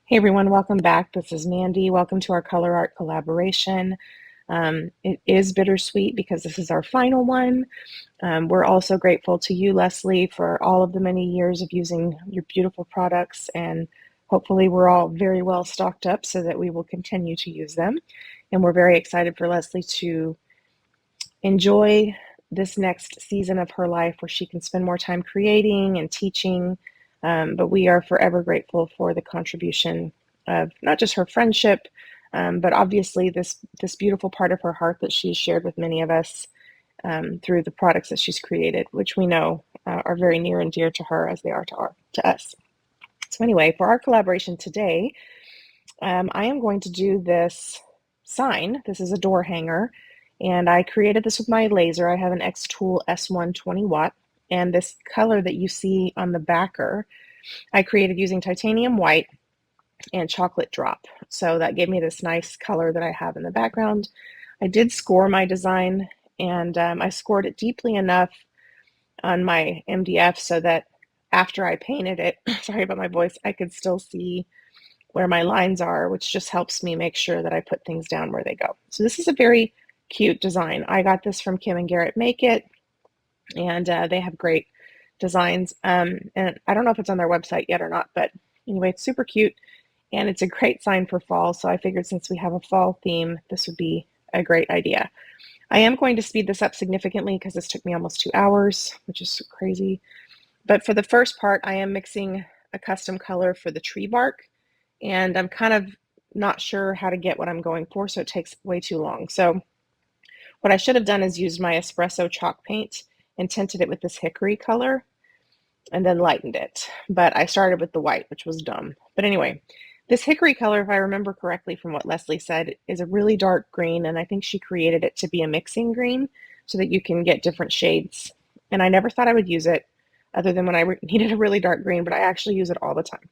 Hey everyone, welcome back. This is Mandy. Welcome to our Colourarte collaboration. It is bittersweet because this is our final one. We're also grateful to you, Leslie, for all of the many years of using your beautiful products, and hopefully we're all very well stocked up so that we will continue to use them. And we're very excited for Leslie to enjoy this next season of her life where she can spend more time creating and teaching. But we are forever grateful for the contribution of not just her friendship, but obviously this beautiful part of her heart that she's shared with many of us through the products that she's created, which we know are very near and dear to her as they are to us. So anyway, for our collaboration today, I am going to do this sign. This is a door hanger, and I created this with my laser. I have an XTOOL S1 20 watt, and this color that you see on the backer, I created using titanium white and chocolate drop. So that gave me this nice color that I have in the background. I did score my design, and I scored it deeply enough on my MDF so that after I painted it, sorry about my voice, I could still see where my lines are, which just helps me make sure that I put things down where they go. So this is a very cute design. I got this from Kim and Garrett Make It, and they have great designs. And I don't know if it's on their website yet or not, but anyway, it's super cute, and it's a great sign for fall. So I figured since we have a fall theme, this would be a great idea. I am going to speed this up significantly because this took me almost 2 hours, which is crazy. But for the first part, I am mixing a custom color for the tree bark, and I'm kind of not sure how to get what I'm going for, so it takes way too long. So what I should have done is used my Espresso chalk paint and tinted it with this hickory color and then lightened it. But I started with the white, which was dumb. But anyway, this hickory color, if I remember correctly from what Leslie said, is a really dark green, and I think she created it to be a mixing green so that you can get different shades. And I never thought I would use it other than when I needed a really dark green, but I actually use it all the time.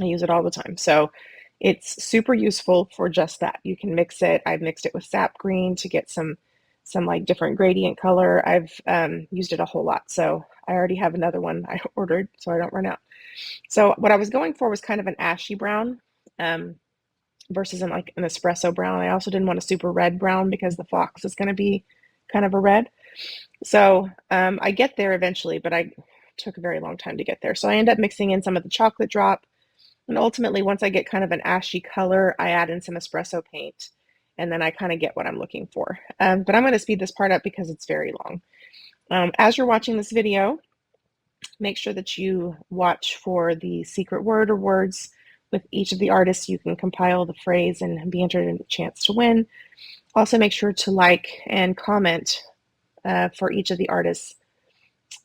I use it all the time. So it's super useful for just that. You can mix it. I've mixed it with sap green to get some like different gradient color. I've used it a whole lot. So I already have another one I ordered so I don't run out. So what I was going for was kind of an ashy brown versus like an espresso brown. I also didn't want a super red brown because the fox is going to be kind of a red. So I get there eventually, but I took a very long time to get there. So I end up mixing in some of the chocolate drop. And ultimately, once I get kind of an ashy color, I add in some espresso paint, and then I kind of get what I'm looking for. But I'm going to speed this part up because it's very long. As you're watching this video, make sure that you watch for the secret word or words with each of the artists. You can compile the phrase and be entered in the chance to win. Also, make sure to like and comment for each of the artists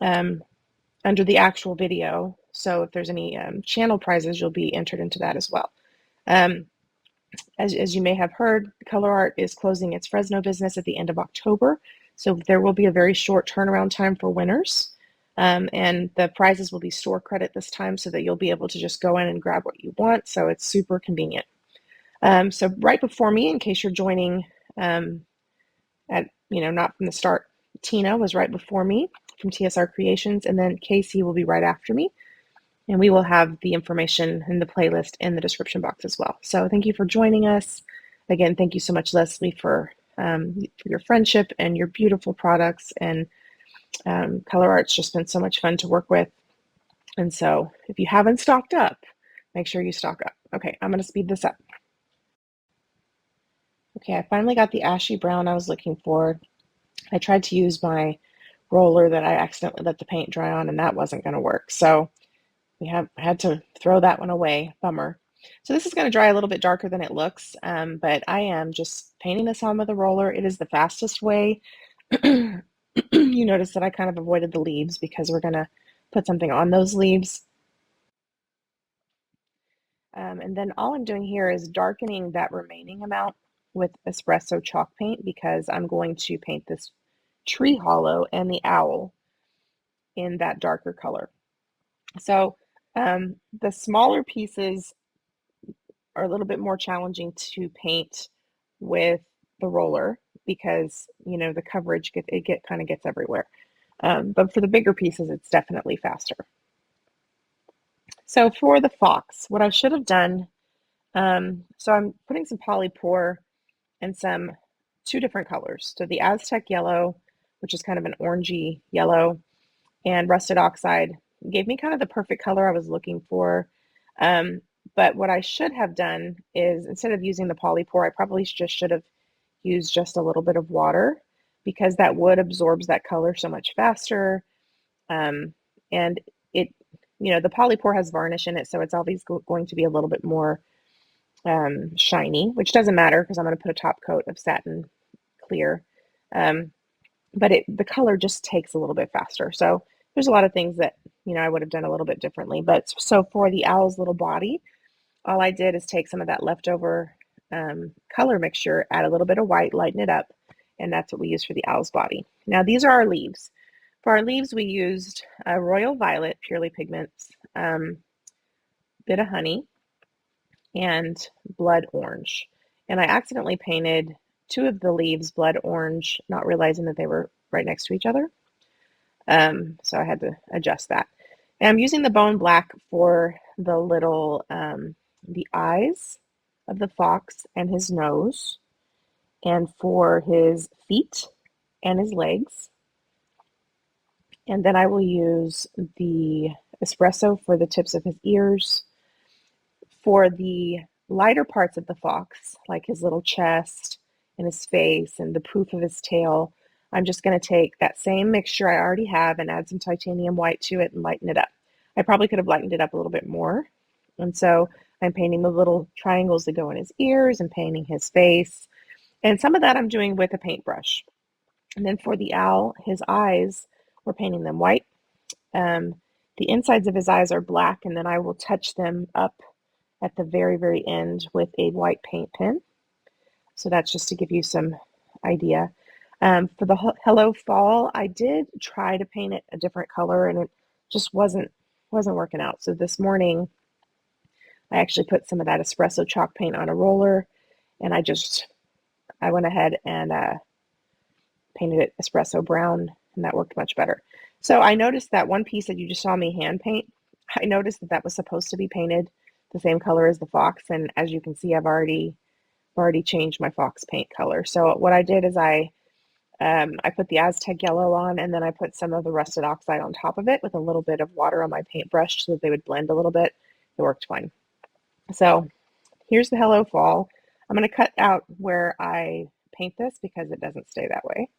under the actual video. So if there's any channel prizes, you'll be entered into that as well. As you may have heard, Colourarte is closing its Fresno business at the end of October. So there will be a very short turnaround time for winners. And the prizes will be store credit this time so that you'll be able to just go in and grab what you want. So it's super convenient. So right before me, in case you're joining at, not from the start, Tina was right before me from TSR Creations, and then Casey will be right after me. And we will have the information in the playlist in the description box as well. So thank you for joining us. Again, thank you so much, Leslie, for your friendship and your beautiful products. And Colourarte's just been so much fun to work with. And so if you haven't stocked up, make sure you stock up. Okay, I'm going to speed this up. Okay, I finally got the ashy brown I was looking for. I tried to use my roller that I accidentally let the paint dry on, and that wasn't going to work. So we had to throw that one away. Bummer. So this is going to dry a little bit darker than it looks, but I am just painting this on with a roller. It is the fastest way. You notice that I kind of avoided the leaves because we're going to put something on those leaves. And then all I'm doing here is darkening that remaining amount with espresso chalk paint because I'm going to paint this tree hollow and the owl in that darker color. So the smaller pieces are a little bit more challenging to paint with the roller because the coverage kind of gets everywhere. But for the bigger pieces, it's definitely faster. So for the fox, what I should have done So I'm putting some polypore and two different colors. So the Aztec yellow, which is kind of an orangey yellow, and rusted oxide gave me kind of the perfect color I was looking for. Um, but what I should have done is instead of using the polypore, I probably just should have used just a little bit of water because that wood absorbs that color so much faster. Um, and it, the polypore has varnish in it, so it's always going to be a little bit more shiny, which doesn't matter because I'm going to put a top coat of satin clear. Um, but the color just takes a little bit faster. So there's a lot of things that, I would have done a little bit differently. But so for the owl's little body, all I did is take some of that leftover color mixture, add a little bit of white, lighten it up, and that's what we use for the owl's body. Now these are our leaves. For our leaves, we used a royal violet, purely pigments, bit of honey, and blood orange. And I accidentally painted two of the leaves blood orange, not realizing that they were right next to each other. So I had to adjust that. And I'm using the bone black for the little, the eyes of the fox and his nose, and for his feet and his legs. And then I will use the espresso for the tips of his ears. For the lighter parts of the fox, like his little chest and his face and the poof of his tail, I'm just going to take that same mixture I already have and add some titanium white to it and lighten it up. I probably could have lightened it up a little bit more. And so I'm painting the little triangles that go in his ears and painting his face. And some of that I'm doing with a paintbrush. And then for the owl, his eyes, we're painting them white. The insides of his eyes are black, and then I will touch them up at the very, very end with a white paint pen. So that's just to give you some idea. For the Hello Fall, I did try to paint it a different color, and it just wasn't working out. So this morning, I actually put some of that espresso chalk paint on a roller, and I went ahead and painted it espresso brown, and that worked much better. So I noticed that one piece that you just saw me hand paint, I noticed that that was supposed to be painted the same color as the fox, and as you can see, I've already changed my fox paint color. So what I did is I put the Aztec yellow on, and then I put some of the rusted oxide on top of it with a little bit of water on my paintbrush so that they would blend a little bit. It worked fine. So here's the Hello Fall. I'm going to cut out where I paint this because it doesn't stay that way.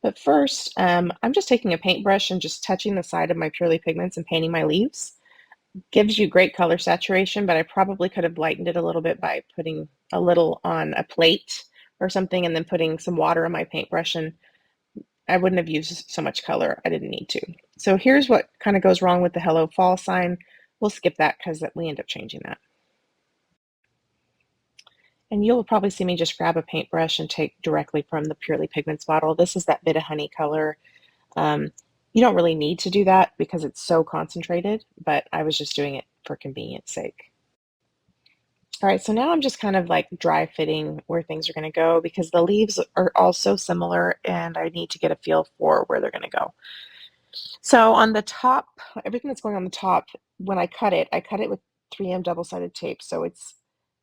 But first, I'm just taking a paintbrush and just touching the side of my Purely Pigments and painting my leaves. Gives you great color saturation, but I probably could have lightened it a little bit by putting a little on a plate or something and then putting some water on my paintbrush, and I wouldn't have used so much color. I didn't need to. So here's what kind of goes wrong with the Hello Fall sign. We'll skip that because we end up changing that. And you'll probably see me just grab a paintbrush and take directly from the Purely Pigments bottle. This is that bit of honey color. You don't really need to do that because it's so concentrated, but I was just doing it for convenience sake. All right, so now I'm just kind of like dry fitting where things are going to go because the leaves are all so similar and I need to get a feel for where they're going to go. So on the top, everything that's going on the top, when I cut it with 3M double-sided tape. So it's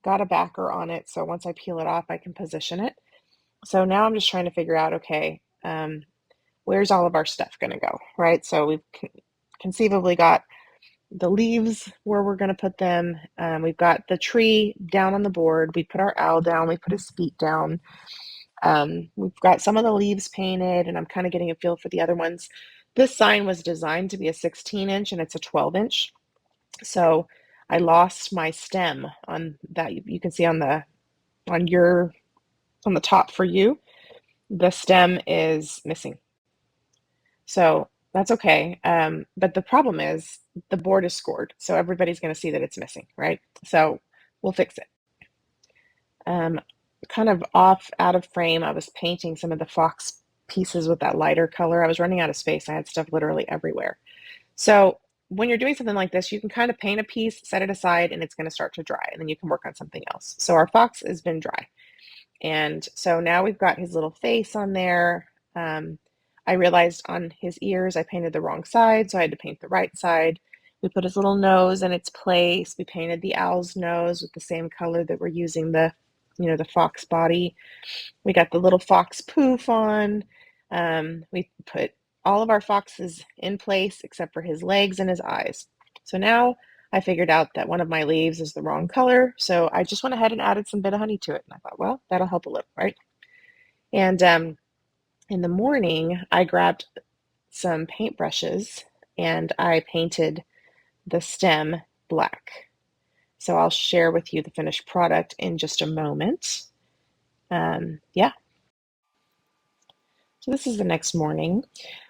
got a backer on it. So once I peel it off, I can position it. So now I'm just trying to figure out, okay, where's all of our stuff going to go, right? So we've conceivably got the leaves where we're going to put them. We've got the tree down on the board. We put our owl down. We put his feet down. We've got some of the leaves painted, and I'm kind of getting a feel for the other ones. This sign was designed to be a 16-inch, and it's a 12-inch. So I lost my stem on that. You can see on the top for you, the stem is missing. So that's okay. But the problem is the board is scored. So everybody's going to see that it's missing, right? So we'll fix it. Kind of out of frame, I was painting some of the fox pieces with that lighter color. I was running out of space. I had stuff literally everywhere. So when you're doing something like this, you can kind of paint a piece, set it aside, and it's going to start to dry, and then you can work on something else. So our fox has been dry. And so now we've got his little face on there. I realized on his ears I painted the wrong side, so I had to paint the right side. We put his little nose in its place. We painted the owl's nose with the same color that we're using the, the fox body. We got the little fox poof on. We put all of our foxes in place except for his legs and his eyes. So now I figured out that one of my leaves is the wrong color. So I just went ahead and added some bit of honey to it. And I thought, well, that'll help a little, right? And in the morning, I grabbed some paintbrushes and I painted the stem black. So I'll share with you the finished product in just a moment. Yeah. So this is the next morning.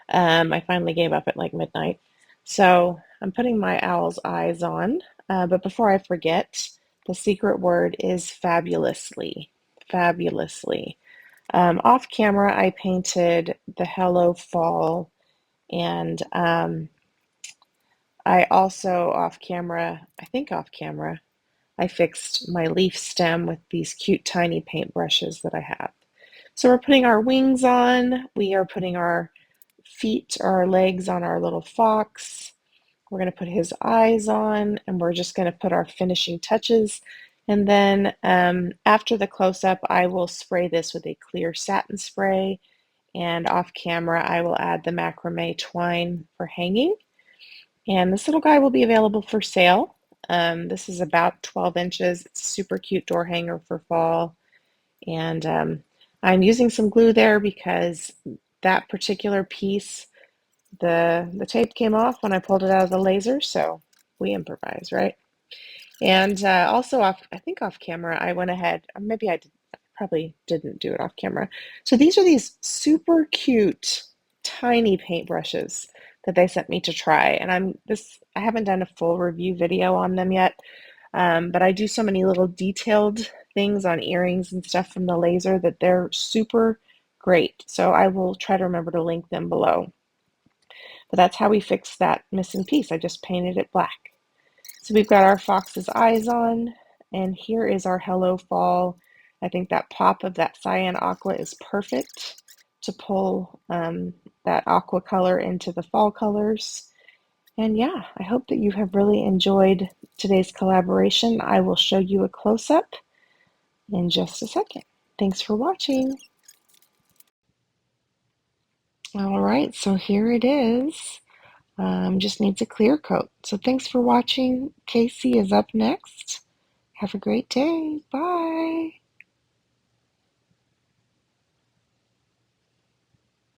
I finally gave up at like midnight. So I'm putting my owl's eyes on. But before I forget, the secret word is fabulously. Fabulously. Off camera, I painted the Hello Fall, and I also off camera, I fixed my leaf stem with these cute tiny paintbrushes that I have. So we're putting our wings on, we are putting our feet or our legs on our little fox. We're going to put his eyes on, and we're just going to put our finishing touches. And then after the close-up, I will spray this with a clear satin spray. And off camera, I will add the macrame twine for hanging. And this little guy will be available for sale. This is about 12 inches. It's a super cute door hanger for fall. And I'm using some glue there because that particular piece, the tape came off when I pulled it out of the laser, so we improvise, right? And also I think off camera, I went ahead, or maybe I probably didn't do it off camera. So these are these super cute, tiny paintbrushes that they sent me to try. And I haven't done a full review video on them yet, but I do so many little detailed things on earrings and stuff from the laser that they're super great. So I will try to remember to link them below. But that's how we fixed that missing piece. I just painted it black. So we've got our fox's eyes on, and here is our Hello Fall. I think that pop of that Cyan Aqua is perfect to pull that aqua color into the fall colors. And yeah, I hope that you have really enjoyed today's collaboration. I will show you a close-up in just a second. Thanks for watching. All right, so here it is. Just needs a clear coat. So thanks for watching. Casey is up next. Have a great day. Bye.